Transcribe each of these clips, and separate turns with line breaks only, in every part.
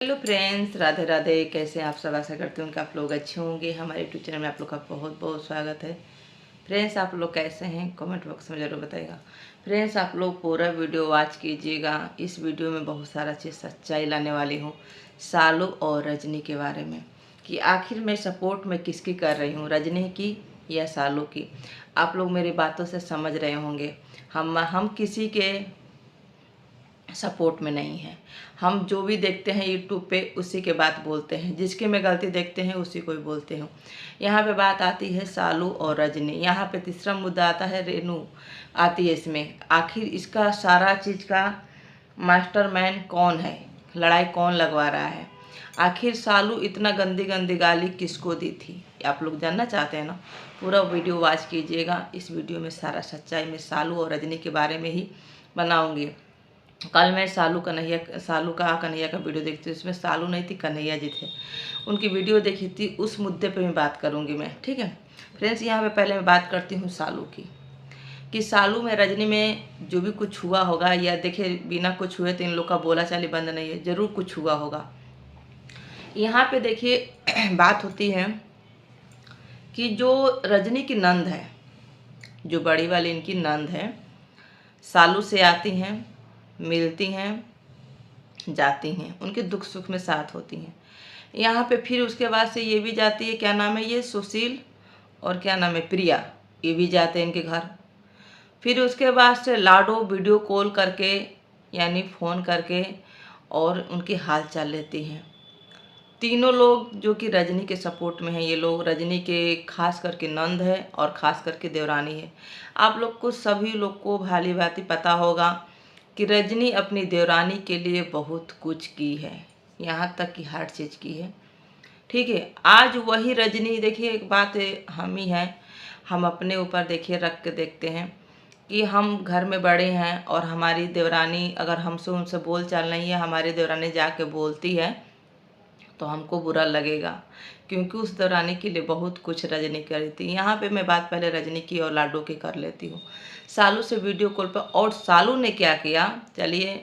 Hello friends, Radhe Radhe. कैसे हैं आप सब? आशा करती हूँ कि आप लोग अच्छे होंगे। हमारे यूट्यूब चैनल में आप लोग का बहुत बहुत स्वागत है। फ्रेंड्स, आप लोग कैसे हैं कमेंट बॉक्स में ज़रूर बताइएगा। फ्रेंड्स, आप लोग पूरा वीडियो वॉच कीजिएगा। इस वीडियो में बहुत सारा चीज़ सच्चाई लाने वाली हूँ सालू और रजनी के बारे में, कि आखिर मैं सपोर्ट में किसकी कर रही हूँ, रजनी की या सालू की। आप लोग मेरी बातों से समझ रहे होंगे। हम किसी के सपोर्ट में नहीं है। हम जो भी देखते हैं यूट्यूब पे उसी के बात बोलते हैं, जिसकी में गलती देखते हैं उसी को ही बोलते हैं। यहाँ पे बात आती है सालू और रजनी। यहाँ पे तीसरा मुद्दा आता है, रेनू आती है इसमें। आखिर इसका सारा चीज़ का मास्टरमाइंड कौन है, लड़ाई कौन लगवा रहा है, आखिर सालू इतना गंदी गंदी गाली किसको दी थी, आप लोग जानना चाहते हैं ना। पूरा वीडियो वॉच कीजिएगा। इस वीडियो में सारा सच्चाई मैं सालू और रजनी के बारे में ही बनाऊंगी। कल मैं सालू कन्हैया का वीडियो देखती थी, उसमें सालू नहीं थी, कन्हैया जी थे। उनकी वीडियो देखी थी, उस मुद्दे पे मैं बात करूंगी मैं, ठीक है फ्रेंड्स। यहाँ पे पहले मैं बात करती हूँ सालू की, कि सालू में रजनी में जो भी कुछ हुआ होगा, या देखिए बिना कुछ हुए तो इन लोग का बोला चाली बंद नहीं है, ज़रूर कुछ हुआ होगा। यहाँ पे देखिए बात होती है कि जो रजनी की नंद है, जो बड़ी वाली इनकी नंद है, सालू से आती हैं, मिलती हैं, जाती हैं, उनके दुख सुख में साथ होती हैं। यहाँ पे फिर उसके बाद से ये भी जाती है, क्या नाम है ये, सुशील और क्या नाम है, प्रिया, ये भी जाते हैं इनके घर। फिर उसके बाद से लाडो वीडियो कॉल करके, यानी फ़ोन करके, और उनकी हाल चाल लेती हैं। तीनों लोग जो कि रजनी के सपोर्ट में हैं, ये लोग रजनी के खास करके नंद है और ख़ास करके देवरानी है। आप लोग को सभी लोग को भाली भांति पता होगा कि रजनी अपनी देवरानी के लिए बहुत कुछ की है, यहाँ तक कि हर चीज़ की है, ठीक है। आज वही रजनी, देखिए एक बात है, हम ही हैं, हम अपने ऊपर देखिए रख के देखते हैं कि हम घर में बड़े हैं और हमारी देवरानी अगर हमसे उनसे बोल चाल नहीं है, हमारी देवरानी जाके बोलती है तो हमको बुरा लगेगा, क्योंकि उस देवरानी के लिए बहुत कुछ रजनी करी थी। यहाँ पे मैं बात पहले रजनी की और लाडो की कर लेती हूँ। सालू से वीडियो कॉल पर, और सालू ने क्या किया, चलिए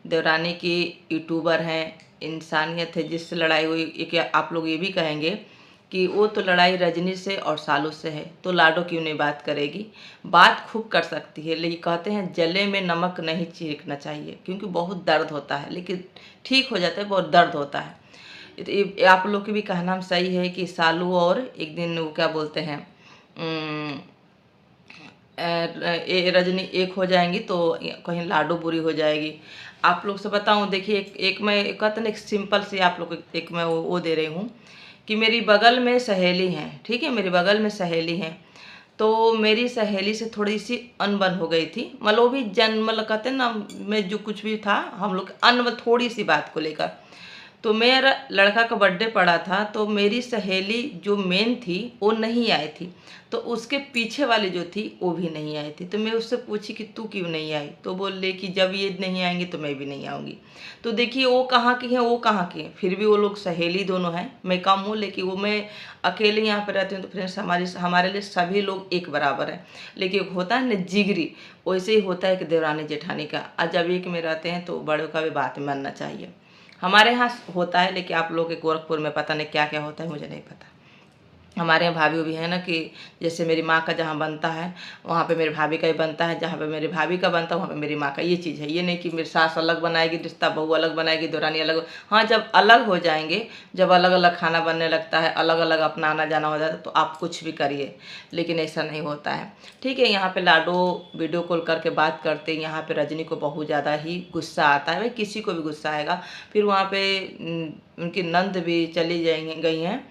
देवरानी की यूट्यूबर हैं, इंसानियत है, जिससे लड़ाई हुई, एक आप लोग ये भी कहेंगे कि वो तो लड़ाई रजनी से और सालू से है, तो लाडो क्यों नहीं बात करेगी। बात खूब कर सकती है, लेकिन कहते हैं जले में नमक नहीं छिड़कना चाहिए, क्योंकि बहुत दर्द होता है, लेकिन ठीक हो जाता है, बहुत दर्द होता है। ये आप लोग की भी कहना सही है कि सालू और एक दिन वो क्या बोलते हैं, रजनी एक हो जाएंगी तो कहीं लाडो बुरी हो जाएगी। आप लोग से बताऊं, देखिए एक मैं कहते ना, एक सिंपल सी आप लोग एक मैं वो दे रही हूँ कि मेरी बगल में सहेली हैं, ठीक है, मेरे बगल में सहेली हैं, तो मेरी सहेली से थोड़ी सी अनबन हो गई थी, मतलब वो भी जन्म कहते ना, में जो कुछ भी था, हम लोग अनबन थोड़ी सी बात को लेकर। तो मेरा लड़का का बर्थडे पड़ा था, तो मेरी सहेली जो मेन थी वो नहीं आई थी, तो उसके पीछे वाली जो थी वो भी नहीं आई थी। तो मैं उससे पूछी कि तू क्यों नहीं आई, तो बोल रही कि जब ये नहीं आएंगे तो मैं भी नहीं आऊँगी। तो देखिए वो कहाँ की है, वो कहाँ की है, फिर भी वो लोग सहेली दोनों हैं। मैं कम हूँ, लेकिन वो मैं अकेले यहाँ पर रहती हूँ, तो फ्रेंड्स हमारे लिए सभी लोग एक बराबर हैं। लेकिन होता है ना जिगरी, वैसे ही होता है कि देवरानी जेठानी का, और जब एक में रहते हैं तो बड़ों का भी बात मानना चाहिए। हमारे यहाँ होता है, लेकिन आप लोग के गोरखपुर में पता नहीं क्या क्या होता है, मुझे नहीं पता। हमारे यहाँ भाभी भी है ना, कि जैसे मेरी माँ का जहाँ बनता है वहाँ पे मेरी भाभी का ही बनता है, जहाँ पे मेरी भाभी का बनता है वहाँ पे मेरी माँ का। ये चीज़ है, ये नहीं कि मेरी सास अलग बनाएगी रिश्ता, बहू अलग बनाएगी, देवरानी अलग। हाँ, जब अलग हो जाएंगे, जब अलग अलग खाना बनने लगता है, अलग अलग अपना आना जाना हो जाता है, तो आप कुछ भी करिए, लेकिन ऐसा नहीं होता है, ठीक है। यहाँ पे लाडो वीडियो कॉल करके बात करते हैं। यहाँ पे रजनी को बहुत ज़्यादा ही गुस्सा आता है, भाई किसी को भी गुस्सा आएगा। फिर वहाँ पे उनकी नंद भी चली गई हैं,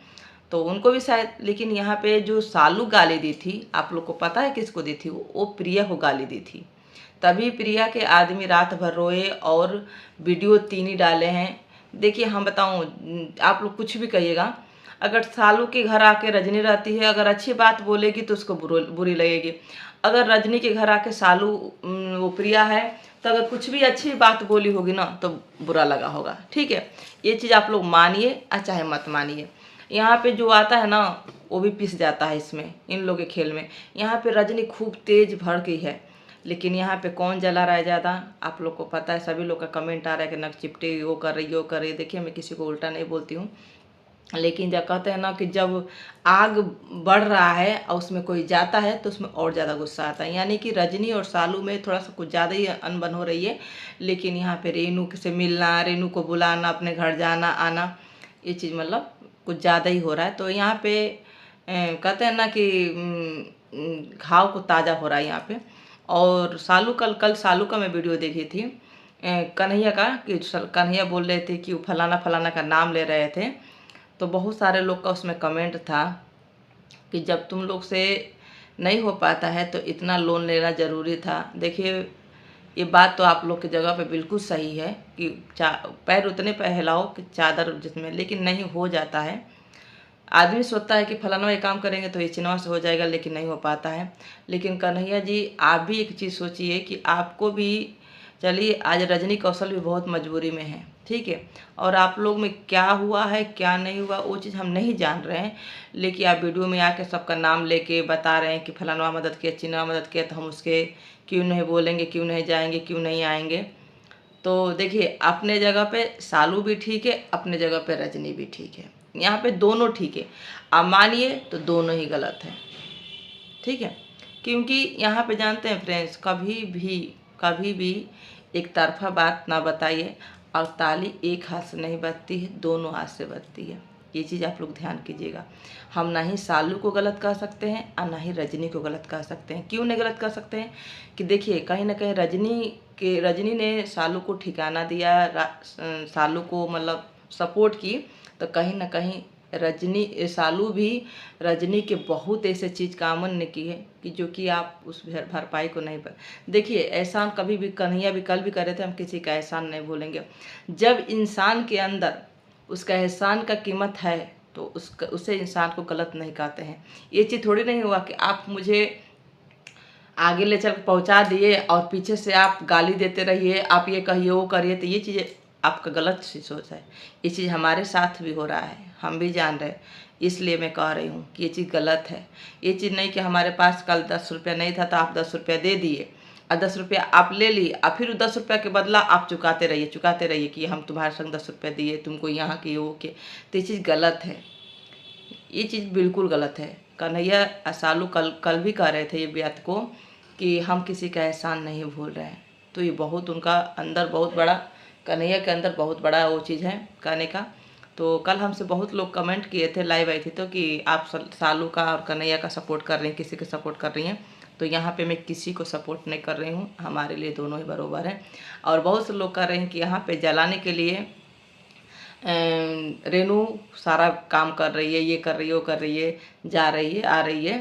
तो उनको भी शायद, लेकिन यहाँ पे जो सालू गाली दी थी, आप लोग को पता है किसको दी थी, वो प्रिया को गाली दी थी। तभी प्रिया के आदमी रात भर रोए और वीडियो 3 ही डाले हैं। देखिए हम बताऊँ, आप लोग कुछ भी कहिएगा, अगर सालू के घर आके रजनी रहती है, अगर अच्छी बात बोलेगी तो उसको बुरी लगेगी। अगर रजनी के घर आके सालू वो प्रिया है, तो अगर कुछ भी अच्छी बात बोली होगी ना तो बुरा लगा होगा, ठीक है। ये चीज़ आप लोग मानिए और चाहे मत मानिए। यहाँ पे जो आता है ना वो भी पिस जाता है इसमें, इन लोगों के खेल में। यहाँ पे रजनी खूब तेज भड़ गई है, लेकिन यहाँ पे कौन जला रहा है ज़्यादा, आप लोग को पता है। सभी लोग का कमेंट आ रहा है कि नक चिपटे, वो कर रही, वो कर रही। देखिए मैं किसी को उल्टा नहीं बोलती हूँ, लेकिन जब कहते हैं ना कि जब आग बढ़ रहा है और उसमें कोई जाता है तो उसमें और ज़्यादा गुस्सा आता है। यानी कि रजनी और सालू में थोड़ा सा कुछ ज़्यादा ही अनबन हो रही है। लेकिन यहाँ पे रेनू से मिलना, रेनू को बुलाना, अपने घर जाना आना, ये चीज़ मतलब कुछ ज़्यादा ही हो रहा है। तो यहाँ पे कहते हैं ना कि घाव को ताज़ा हो रहा है यहाँ पे। और सालू कल सालू का मैं वीडियो देखी थी कन्हैया का, कि कन्हैया बोल रहे थे कि वो फलाना फलाना का नाम ले रहे थे। तो बहुत सारे लोग का उसमें कमेंट था कि जब तुम लोग से नहीं हो पाता है तो इतना लोन लेना ज़रूरी था। देखिए ये बात तो आप लोग की जगह पे बिल्कुल सही है कि पैर उतने पे हिलाओ कि चादर जिसमें, लेकिन नहीं हो जाता है। आदमी सोचता है कि फलाना ये काम करेंगे तो ये चिन्हवा से हो जाएगा, लेकिन नहीं हो पाता है। लेकिन कन्हैया जी आप भी एक चीज़ सोचिए कि आपको भी, चलिए आज रजनी कौशल भी बहुत मजबूरी में है, ठीक है, और आप लोग में क्या हुआ है क्या नहीं हुआ वो चीज़ हम नहीं जान रहे हैं। लेकिन आप वीडियो में आके सबका नाम लेके बता रहे हैं कि फलाना मदद किया, चिन्हवा मदद किया, तो हम उसके क्यों नहीं बोलेंगे, क्यों नहीं जाएंगे, क्यों नहीं आएंगे। तो देखिए अपने जगह पे सालू भी ठीक है, अपने जगह पे रजनी भी ठीक है, यहाँ पे दोनों ठीक है। आप मानिए तो दोनों ही गलत है, ठीक है। क्योंकि यहाँ पे जानते हैं फ्रेंड्स, कभी भी एक तरफा बात ना बताइए। और ताली एक हाथ से नहीं बजती है, दोनों हाथ से बजती है। ये चीज़ आप लोग ध्यान कीजिएगा। हम ना ही सालू को गलत कह सकते हैं और ना ही रजनी को गलत कह सकते हैं। क्यों नहीं गलत कह सकते हैं कि देखिए कहीं ना कहीं रजनी ने सालू को ठिकाना दिया, सालू को मतलब सपोर्ट की, तो कहीं ना कहीं सालू भी रजनी के बहुत ऐसे चीज़ का अमन ने की है कि जो कि आप उस भरपाई को नहीं देखिए एहसान कभी भी, कन्हैया भी कल भी कर रहे थे, हम किसी का एहसान नहीं भूलेंगे। जब इंसान के अंदर उसका एहसान का कीमत है तो उसे इंसान को गलत नहीं कहते हैं। ये चीज़ थोड़ी नहीं हुआ कि आप मुझे आगे ले चल पहुंचा दिए और पीछे से आप गाली देते रहिए, आप ये कहिए वो करिए, तो ये चीज़ें आपका गलत सी सोच है। ये चीज़ हमारे साथ भी हो रहा है, हम भी जान रहे हैं, इसलिए मैं कह रही हूँ कि ये चीज़ गलत है। ये चीज़ नहीं कि हमारे पास कल 10 रुपया नहीं था तो आप 10 रुपया दे दिए और 10 रुपया आप ले लिए और फिर 10 रुपया के बदला आप चुकाते रहिए कि हम तुम्हारे संग 10 रुपया दिए, तुमको यहाँ किए वो किए, तो ये चीज़ गलत है। ये चीज़ बिल्कुल गलत है। कन्हैया सालू कल भी कह रहे थे ये बात को कि हम किसी का एहसान नहीं भूल रहे हैं। तो ये बहुत उनका अंदर बहुत बड़ा, कन्हैया के अंदर बहुत बड़ा वो चीज़ है कहने का। तो कल हमसे बहुत लोग कमेंट किए थे, लाइव आई थी तो, कि आप सालू का और कन्हैया का सपोर्ट कर रही हैं, किसी का सपोर्ट कर रही हैं। तो यहाँ पे मैं किसी को सपोर्ट नहीं कर रही हूँ, हमारे लिए दोनों ही बराबर हैं। और बहुत से लोग कह रहे हैं कि यहाँ पे जलाने के लिए रेनू सारा काम कर रही है, ये कर रही है, वो कर रही है, जा रही है, आ रही है।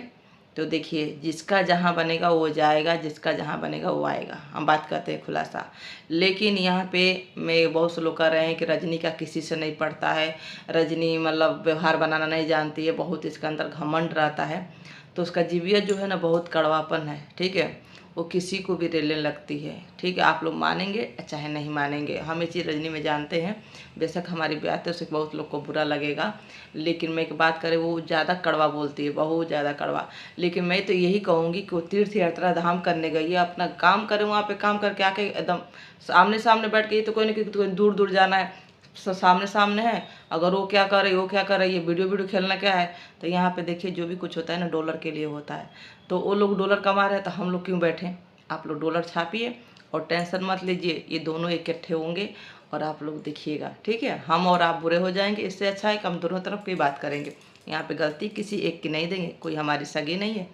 तो देखिए जिसका जहाँ बनेगा वो जाएगा, जिसका जहाँ बनेगा वो आएगा, हम बात करते हैं खुलासा। लेकिन यहाँ पे मैं बहुत से लोग कह रहे हैं कि रजनी का किसी से नहीं पड़ता है, रजनी मतलब व्यवहार बनाना नहीं जानती है, बहुत इसके अंदर घमंड रहता है। तो उसका जीवियत जो है ना बहुत कड़वापन है, ठीक है, वो किसी को भी रेलने लगती है, ठीक है। आप लोग मानेंगे चाहे नहीं मानेंगे, हम ये चीज़ रजनी में जानते हैं। बेशक हमारी बातों से बहुत लोग को बुरा लगेगा, लेकिन मैं एक बात करें, वो ज़्यादा कड़वा बोलती है, बहुत ज़्यादा कड़वा। लेकिन मैं तो यही कहूँगी कि वो तीर्थ यात्रा धाम करने गई है, अपना काम करे, वहाँ पे काम करके आके एकदम सामने सामने बैठ के, तो कोई ना कोई दूर दूर जाना है, सामने सामने है, अगर वो क्या कर रही है, वो क्या कर रही है, वीडियो खेलना क्या है। तो यहाँ पे देखिए जो भी कुछ होता है ना डॉलर के लिए होता है। तो वो लोग डॉलर कमा रहे हैं तो हम लोग क्यों बैठें। आप लोग डॉलर छापिए और टेंशन मत लीजिए, ये दोनों इकट्ठे होंगे और आप लोग देखिएगा, ठीक है। हम और आप बुरे हो जाएंगे, इससे अच्छा है कि हम दोनों तरफ की बात करेंगे। यहाँ पे गलती किसी एक की नहीं देंगे, कोई हमारी सगी नहीं है।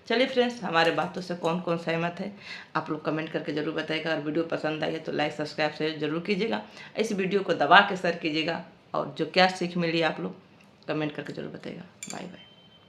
चलिए फ्रेंड्स, हमारे बातों से कौन कौन सहमत है आप लोग कमेंट करके ज़रूर बताइएगा। अगर वीडियो पसंद आई है तो लाइक सब्सक्राइब शेयर जरूर कीजिएगा। इस वीडियो को दबा के शेयर कीजिएगा और जो क्या सीख मिली आप लोग कमेंट करके ज़रूर बताइएगा। Bye bye.